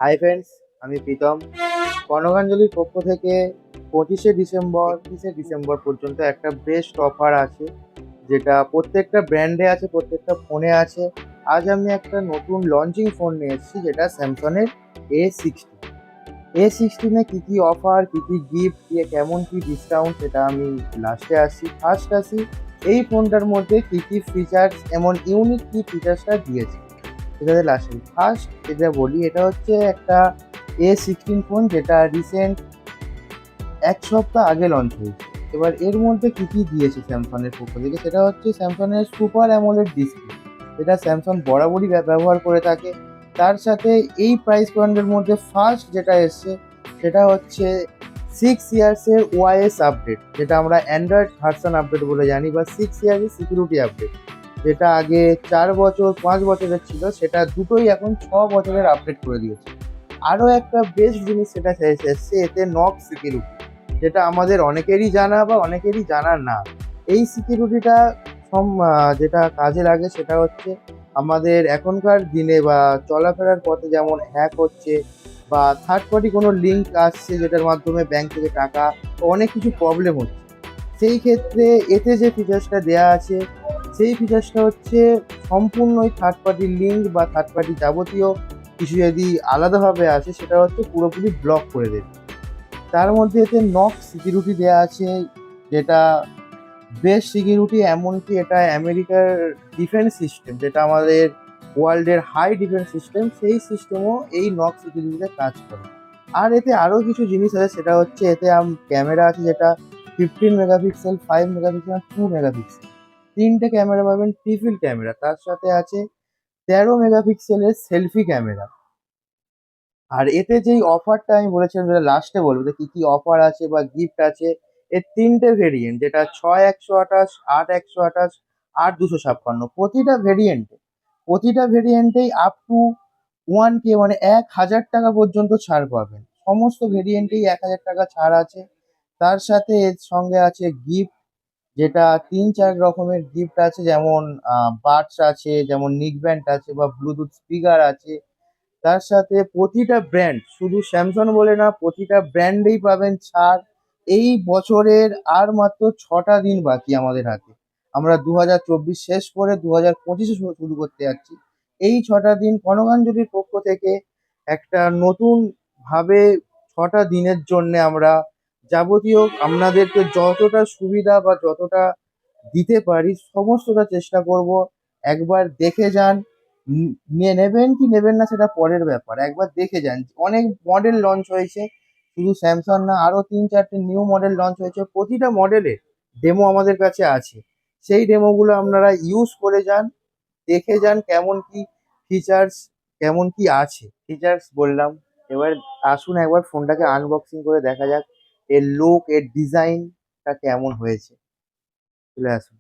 Hi friends, আমি প্রীতম। কনকাঞ্জলির পক্ষ থেকে 31শে ডিসেম্বর পর্যন্ত একটা বেস্ট অফার আছে, যেটা প্রত্যেকটা ব্র্যান্ডে আছে, প্রত্যেকটা ফোনে আছে। আজ আমি একটা নতুন লঞ্চিং ফোন নিয়ে এসেছি, যেটা স্যামসংয়ের A16 কী কী অফার, কী কী গিফট দিয়ে, কেমন কী ডিসকাউন্ট, সেটা আমি লাস্টে আসি। ফার্স্ট আসি এই ফোনটার মধ্যে কী কী ফিচার্স, এমন ইউনিক কী ফিচার্সটা দিয়েছে সেটাতে লাস্টে। ফার্স্ট যেটা বলি, এটা হচ্ছে একটা A16 ফোন, যেটা রিসেন্ট 1 সপ্তাহ আগে লঞ্চ হয়েছে। এবার এর মধ্যে কী কী দিয়েছে স্যামসাংয়ের পক্ষ থেকে, সেটা হচ্ছে স্যামসাংয়ের সুপার অ্যামোলেড ডিসপ্লে, যেটা স্যামসাং বরাবরই ব্যবহার করে থাকে। তার সাথে এই প্রাইস পয়েন্টের মধ্যে ফার্স্ট যেটা এসছে, সেটা হচ্ছে 6 ইয়ার্সের ওআইএস আপডেট, যেটা আমরা অ্যান্ড্রয়েড ভার্সন আপডেট বলে জানি, বা 6 ইয়ার্সের সিকিউরিটি আপডেট। যেটা আগে 4 বছর 5 বছরের ছিল, সেটা দুটোই এখন 6 বছরের আপডেট করে দিয়েছে। আরও একটা বেস্ট জিনিস সেটা এসছে, এতে নক সিকিউরিটি, যেটা আমাদের অনেকেরই জানা বা অনেকেরই জানা না। এই সিকিউরিটিটা যেটা কাজে লাগে, সেটা হচ্ছে আমাদের এখনকার দিনে বা চলাফেরার পথে যেমন হ্যাক হচ্ছে, বা থার্ড পার্টি কোনো লিঙ্ক আসছে, যেটার মাধ্যমে ব্যাংক থেকে টাকা অনেক কিছু প্রবলেম হচ্ছে। সেই ক্ষেত্রে এতে যে ফিচার্সটা দেওয়া আছে, সেই ফিচার্সটা হচ্ছে সম্পূর্ণই থার্ড পার্টি লিঙ্ক বা থার্ড পার্টি যাবতীয় কিছু যদি আলাদাভাবে আসে, সেটা হচ্ছে পুরোপুরি ব্লক করে দেবে। তার মধ্যে এতে নক সিকিউরিটি দেওয়া আছে, যেটা বেস্ট সিকিউরিটি। এমনকি এটা আমেরিকার ডিফেন্স সিস্টেম, যেটা আমাদের ওয়ার্ল্ডের হাই ডিফেন্স সিস্টেম, সেই সিস্টেমও এই নক সিকিউরিটিতে কাজ করে। আর এতে আরও কিছু জিনিস আছে, সেটা হচ্ছে এতে ক্যামেরা আছে, যেটা 15 মেগাপিক্সেল, 5 মেগাপিক্সেল, 2 মেগাপিক্সেল, তিনটে ক্যামেরা পাবেন, ট্রিপল ক্যামেরা। তার সাথে আছে 13 মেগাপিক্সেলের সেলফি ক্যামেরা। আর এতে যেই অফারটা আমি বলেছিলাম, যেটা লাস্টে বলবো যে কি কি অফার আছে বা গিফট আছে, এর তিনটে ভেরিয়েন্ট, যেটা 6 128, 8 128, 8 256। প্রতিটা ভেরিয়েন্টেই আপ টু 1K, মানে 1,000 টাকা পর্যন্ত ছাড় পাবেন। সমস্ত ভেরিয়েন্টেই 1,000 টাকা ছাড় আছে। তার সাথে এর সঙ্গে আছে গিফট, যেটা 3 4 রকমের গিফট আছে, যেমন বাডস আছে, যেমন নিক ব্যান্ড আছে, বা ব্লুটুথ স্পিকার আছে। তার সাথে প্রতিটা ব্র্যান্ড, শুধু স্যামসাং বলে না, প্রতিটা ব্র্যান্ডেই পাবেন ছাড়। এই বছরের আর মাত্র 6টা দিন বাকি আমাদের হাতে। আমরা 2024 শেষ করে 2025-এ শুরু করতে যাচ্ছি। এই 6টা দিন কনকাঞ্জলির পক্ষ থেকে একটা নতুন ভাবে 6টা দিনের জন্য আমরা যাবতীয় আপনাদেরকে যতটা সুবিধা বা যতটা দিতে পারি, সমস্তটা চেষ্টা করব। একবার দেখে যান। নিয়ে নেবেন কি নেবেন না সেটা পরের ব্যাপার, একবার দেখে যান। অনেক মডেল লঞ্চ হয়েছে, শুধু স্যামসাং না, আরো 3 4টে নিউ মডেল লঞ্চ হয়েছে। প্রতিটা মডেলের ডেমো আমাদের কাছে আছে, সেই ডেমোগুলো আপনারা ইউজ করে যান, দেখে যান কেমন কি ফিচার্স, কেমন কি আছে। ফিচার্স বললাম, এবার আসুন একবার ফোনটাকে আনবক্সিং করে দেখা যাক এর লুক, এর ডিজাইনটা কেমন হয়েছে। চলে আসুন।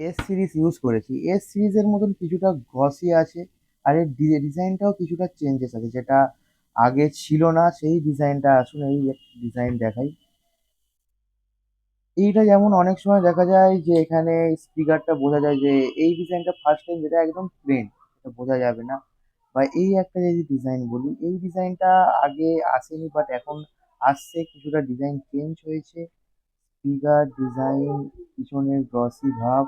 এস সিরিজ ইউজ করেছি, এস সিরিজের মতন কিছুটা গ্লসি আছে। আর এর ডিজাইনটাও কিছুটা চেঞ্জেস আছে, যেটা আগে ছিল না, সেই ডিজাইনটা। আসুন এই ডিজাইন দেখাই। এইটা যেমন অনেক সময় দেখা যায় যে এখানে স্পিকারটা বোঝা যায় যে এই ডিজাইনটা ফার্স্ট টাইম, যেটা একদম প্লেন, এটা বোঝা যাবে না। বা এই একটা যদি ডিজাইন বলি, এই ডিজাইনটা আগে আসেনি, বাট এখন আসছে, কিছুটা ডিজাইন চেঞ্জ হয়েছে। স্পিকার ডিজাইন, পিছনের গ্লসি ভাব,